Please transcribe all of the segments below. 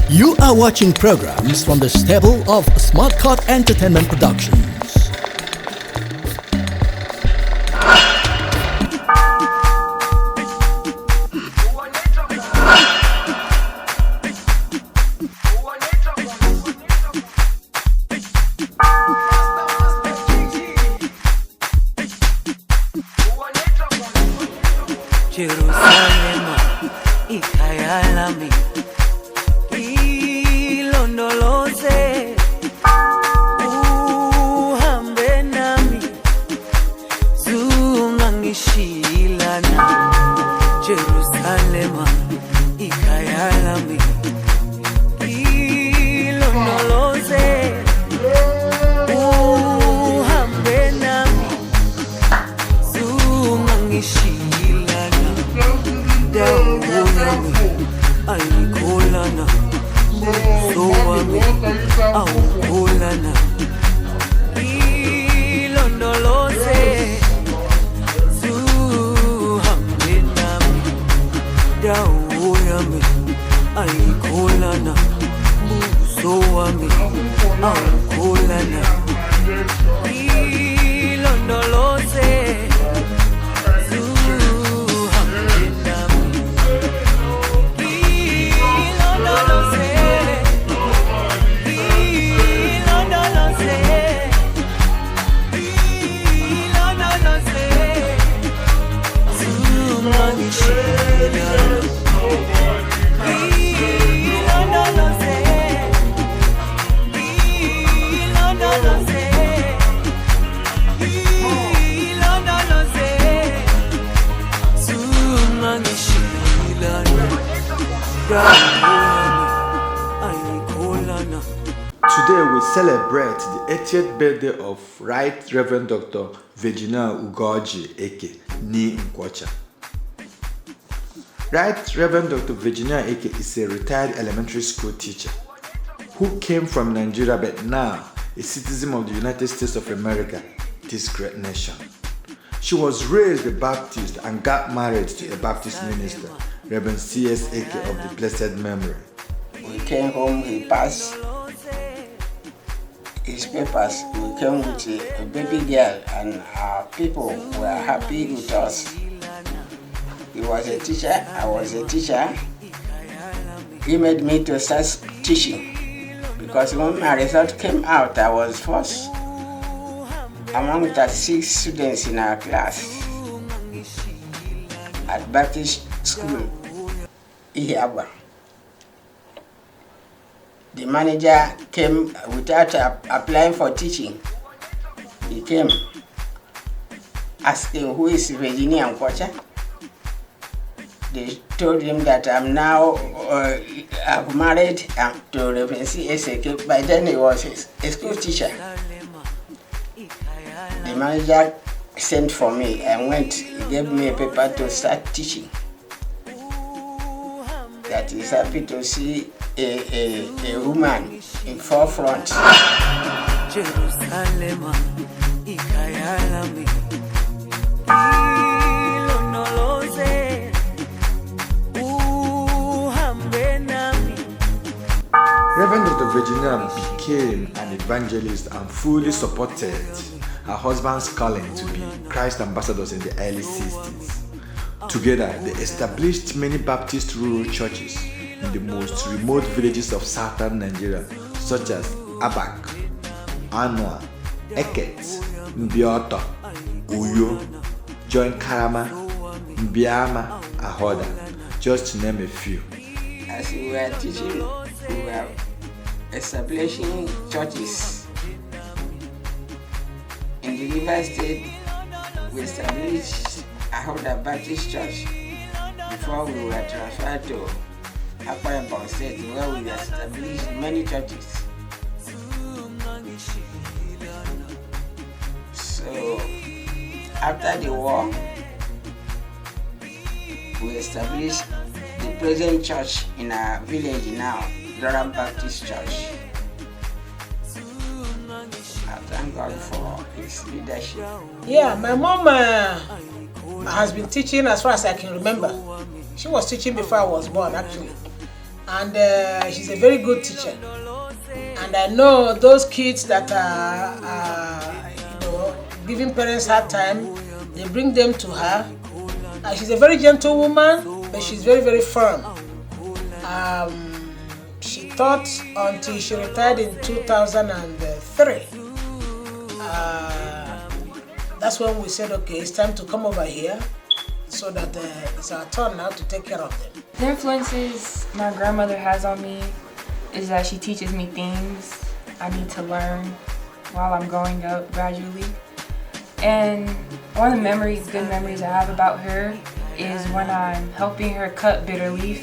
You are watching programs from the stable of Smutkut Entertainment Productions. Jerusalem, ikayalami, ilondoloze, uhambe nami, zungangishilana. Jerusalem, ikayalami, ilondoloze, uhambe nami, zungangishilana. Aikolana, soami, aukolana, ilondoloze, zuhambe nami, dawoyami, aikolana, soami, aukolana, ilondoloze. Today we celebrate the 80th birthday of Right Reverend Dr. Virginia Ugoji EKE Ni Nkwocha. Right Reverend Dr. Virginia EKE is a retired elementary school teacher who came from Nigeria but now a citizen of the United States of America, this great nation. She was raised a Baptist and got married to a Baptist minister, Reverend C.S. EKE of the blessed memory. We came home, he passed his papers. We came with a baby girl and our people were happy with us. He was a teacher, I was a teacher. He made me to start teaching because when my result came out, I was first among 36 students in our class at Baptist School, Ihiaba. The manager came without applying for teaching. He came asking who is Virginia Nkwocha. They told him that I'm now I've married to Reverend C.S. EKE. By then he was a school teacher. The manager sent for me and went, he gave me a paper to start teaching. That is happy to see a woman in forefront. Jerusalem, ikayalami, ilondoloze, uhambe nami. Reverend Dr. Virginia became an evangelist and fully supported her husband's calling to be Christ ambassadors in the early 60s. Together, they established many Baptist rural churches in the most remote villages of southern Nigeria, such as Abak, Anua, Eket, Mbiota, Uyo, Join Karama, Mbiama, Ahoda, just to name a few. As we were teaching, we were establishing churches. In the River State, we established Ahoda Baptist Church before we were transferred to Akwa State, where we established many churches. So, after the war, we established the present church in our village now, Durham Baptist Church. I thank God for his leadership. Yeah, my mom has been teaching as far as I can remember. She was teaching before I was born, actually. and she's a very good teacher. And I know those kids that are giving parents hard time, they bring them to her. She's a very gentle woman, but she's very, very firm. She taught until she retired in 2003. That's when we said, okay, it's time to come over here, so that it's our turn now to take care of them. The influences my grandmother has on me is that she teaches me things I need to learn while I'm growing up gradually. And one of the good memories I have about her is when I'm helping her cut bitter leaf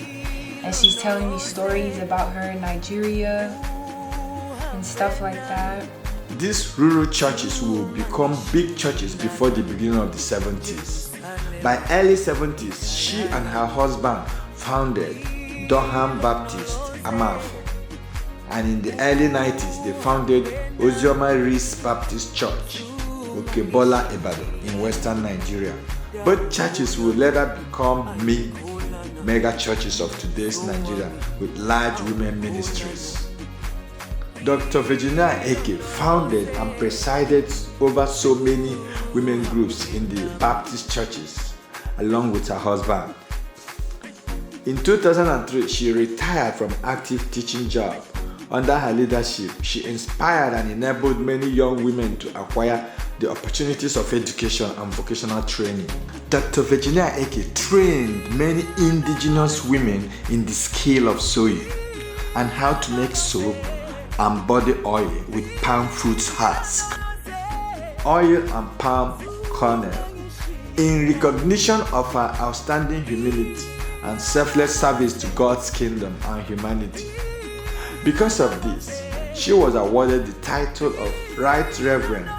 and she's telling me stories about her in Nigeria and stuff like that. These rural churches will become big churches before the beginning of the 70s. By early 70s, she and her husband founded Durham Baptist, Amafo. And in the early 90s, they founded Ozioma Reese Baptist Church, Okebola, Ibadan, in western Nigeria. Both churches will later become mega churches of today's Nigeria with large women ministries. Dr. Virginia EKE founded and presided over so many women groups in the Baptist churches, along with her husband. In 2003, she retired from active teaching job. Under her leadership, she inspired and enabled many young women to acquire the opportunities of education and vocational training. Dr. Virginia EKE trained many indigenous women in the skill of sewing and how to make soap and body oil with palm fruit husk, oil and palm kernel. In recognition of her outstanding humility and selfless service to God's kingdom and humanity. Because of this, she was awarded the title of Right Reverend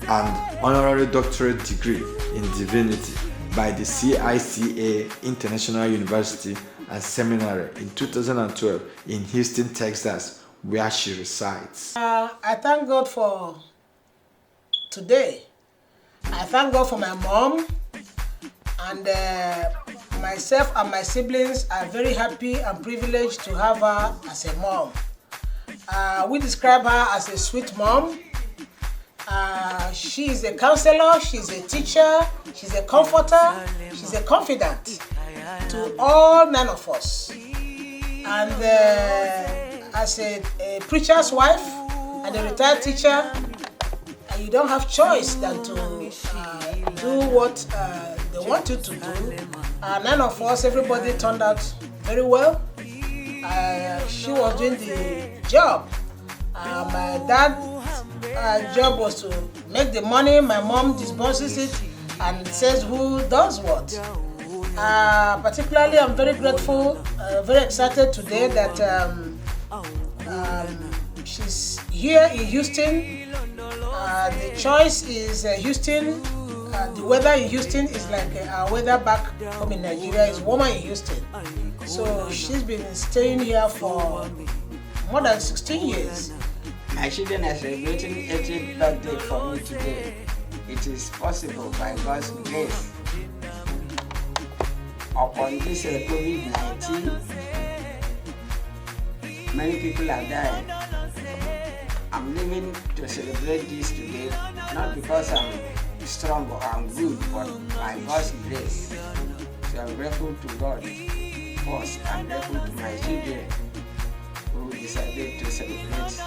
and Honorary Doctorate degree in Divinity by the CICA International University and Seminary in 2012 in Houston, Texas, where she resides. I thank God for today. I thank God for my mom, and myself and my siblings are very happy and privileged to have her as a mom. We describe her as a sweet mom. She is a counselor, she's a teacher, she's a comforter, she's a confidant to all nine of us. And as a preacher's wife and a retired teacher, you don't have choice than to do what they want you to do. None of us, everybody turned out very well. She was doing the job. My dad's job was to make the money. My mom disburses it and says who does what. Particularly, I'm very grateful, very excited today that she's here in Houston. The choice is Houston. The weather in Houston is like our weather back home in Nigeria. It's warmer in Houston. So she's been staying here for more than 16 years. My children are celebrating 80th birthday for me today. It is possible by God's grace. Upon this COVID-19, many people have died. I'm living to celebrate this today, not because I'm strong or I'm good, but by God's grace. So I'm grateful to God. First, I'm grateful to my children who decided to celebrate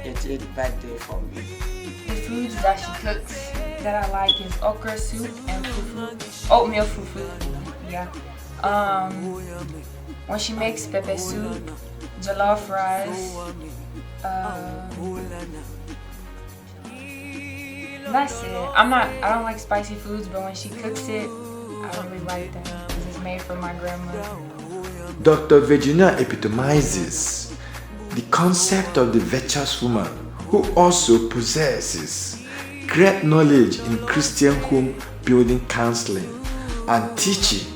80th birthday for me. The foods that she cooks that I like is okra soup and fufu, oatmeal fufu. Yeah. When she makes pepper soup, jollof rice. That's it. I don't like spicy foods, but when she cooks it, I really like them because it's made from my grandmother. Dr. Virginia epitomizes the concept of the virtuous woman who also possesses great knowledge in Christian home building counseling and teaching.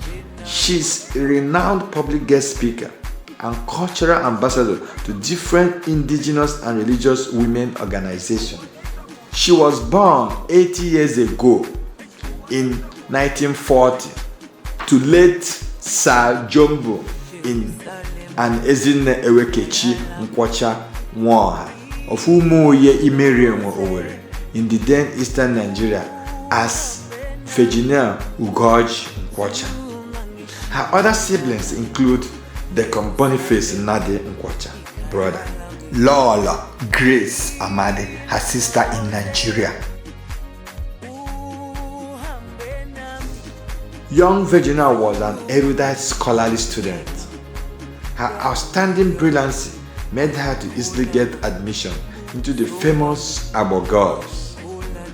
She's a renowned public guest speaker and cultural ambassador to different indigenous and religious women organizations. She was born 80 years ago in 1940 to late Sir Jumbo in and Ezinne Ewekechi Nkwocha Nwoha of Umuoye Imerienwe Owerri in the then eastern Nigeria as Virginia Ugoji Nkwocha. Her other siblings include Deacon Boniface Nnadi Nkwocha, brother, Lola Grace Amadi, her sister in Nigeria. Young Virginia was an erudite scholarly student. Her outstanding brilliancy made her to easily get admission into the famous Agbo Girls.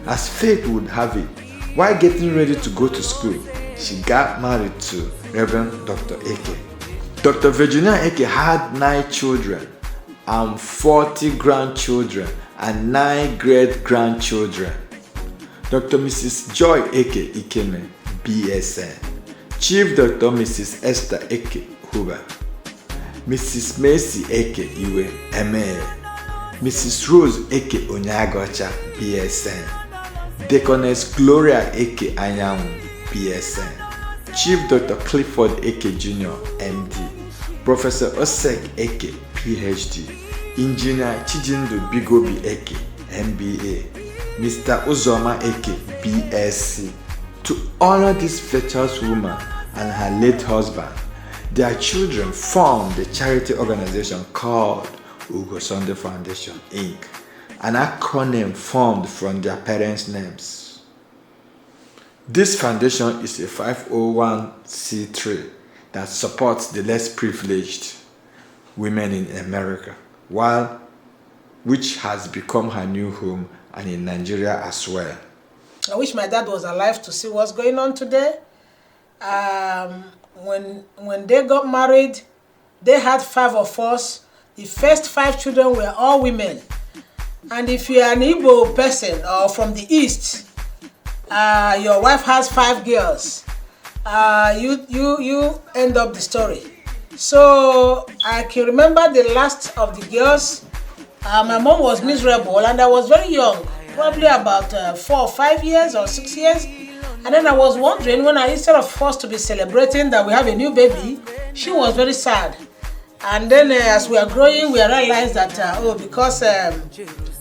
As fate would have it, while getting ready to go to school, she got married to Reverend Dr. EKE. Dr. Virginia EKE had 9 children and 40 grandchildren and 9 great-grandchildren. Dr. Mrs. Joy EKE Ikeme, BSN, Chief Dr. Mrs. Esther EKE Huber, Mrs. Macy EKE Iwe, MA, Mrs. Rose EKE Onyagocha, BSN, Deaconess Gloria EKE Anyanwu, BSN, Chief Dr. Clifford EKE Jr., MD, Professor Osek EKE, PhD, Engineer Chijindu Bigobi EKE, MBA, Mr. Uzoma EKE, BSc. To honor this virtuous woman and her late husband, their children formed a charity organization called Ugo Sunday Foundation, Inc., an acronym formed from their parents' names. This foundation is a 501c3 that supports the less privileged women in America, which has become her new home and in Nigeria as well. I wish my dad was alive to see what's going on today. When they got married, they had 5 of us. The first 5 children were all women. And if you are an Igbo person or from the East, your wife has 5 girls, you end up the story. So I can remember the last of the girls. My mom was miserable and I was very young, probably about 4 or 5 years or 6 years. And then I was wondering, instead of us to be celebrating that we have a new baby, she was very sad. And then as we are growing, we realized that, because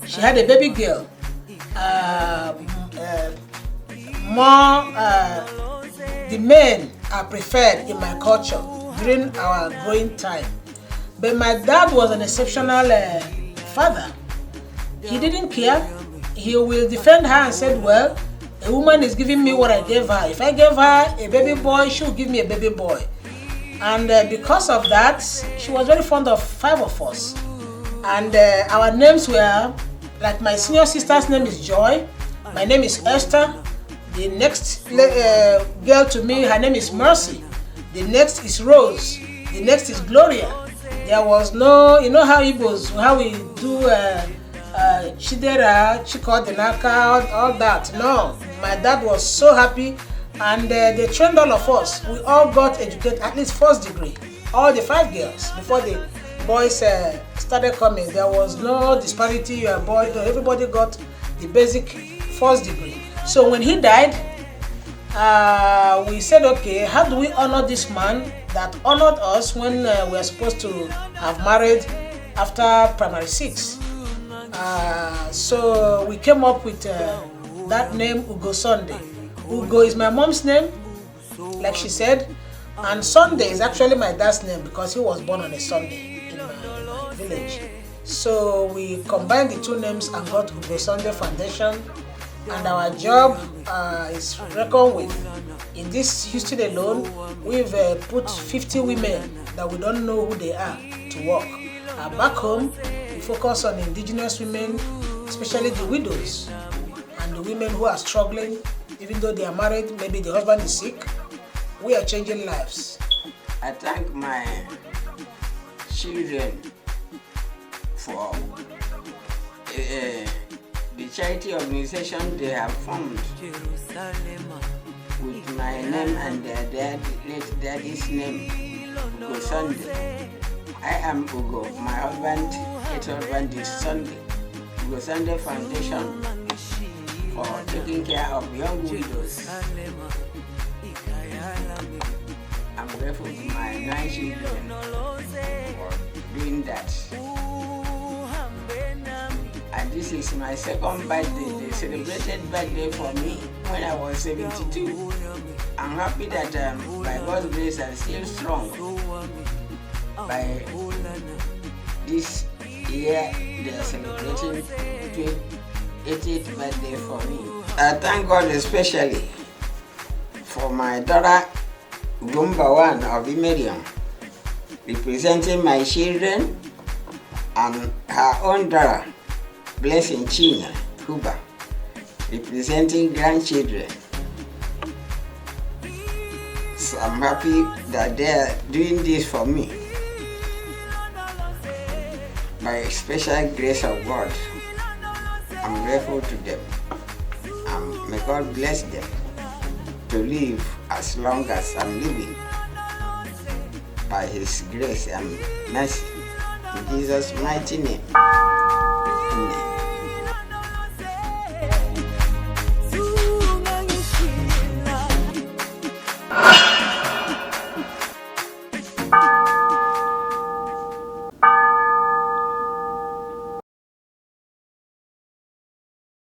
she had a baby girl, the men are preferred in my culture during our growing time. But my dad was an exceptional father. He didn't care. He will defend her and said, well, a woman is giving me what I gave her. If I gave her a baby boy, she will give me a baby boy. And because of that, she was very fond of 5 of us. And our names were, like my senior sister's name is Joy. My name is Esther. The next girl to me, her name is Mercy. The next is Rose. The next is Gloria. There was no, you know how Igbos, how we do Chidera, Chikodenaka, all that. No, my dad was so happy and they trained all of us. We all got educated, at least 1st degree. All the 5 girls, before the boys started coming. There was no disparity, you are a boy, everybody got the basic 1st degree. So when he died, we said, okay, how do we honor this man that honored us when we were supposed to have married after primary 6? So we came up with that name, Ugo Sunday. Ugo is my mom's name, like she said, and Sunday is actually my dad's name because he was born on a Sunday in my village. So we combined the 2 names and got Ugo Sunday Foundation, and our job is reckoned with. In this Houston alone, we've put 50 women that we don't know who they are to work. Back home, we focus on indigenous women, especially the widows and the women who are struggling, even though they are married, maybe the husband is sick. We are changing lives. I thank my children for the charity organization they have formed with my name and their late daddy's name, Ugo Sunday. I am Ugo. My husband, late husband is Sunday. Ugo Sunday Foundation for taking care of young widows. I'm grateful to my 9 children. that. And this is my second birthday. They celebrated birthday for me when I was 72. I'm happy that by God's grace I'm still strong. By this year they are celebrating 80th birthday for me. I thank God especially for my daughter Gumba One of Imerium, representing my children, and her own daughter Blessing China Kuba, representing grandchildren. So I'm happy that they are doing this for me. By special grace of God, I'm grateful to them. May God bless them to live as long as I'm living by His grace and mercy. In Jesus' mighty name. Amen.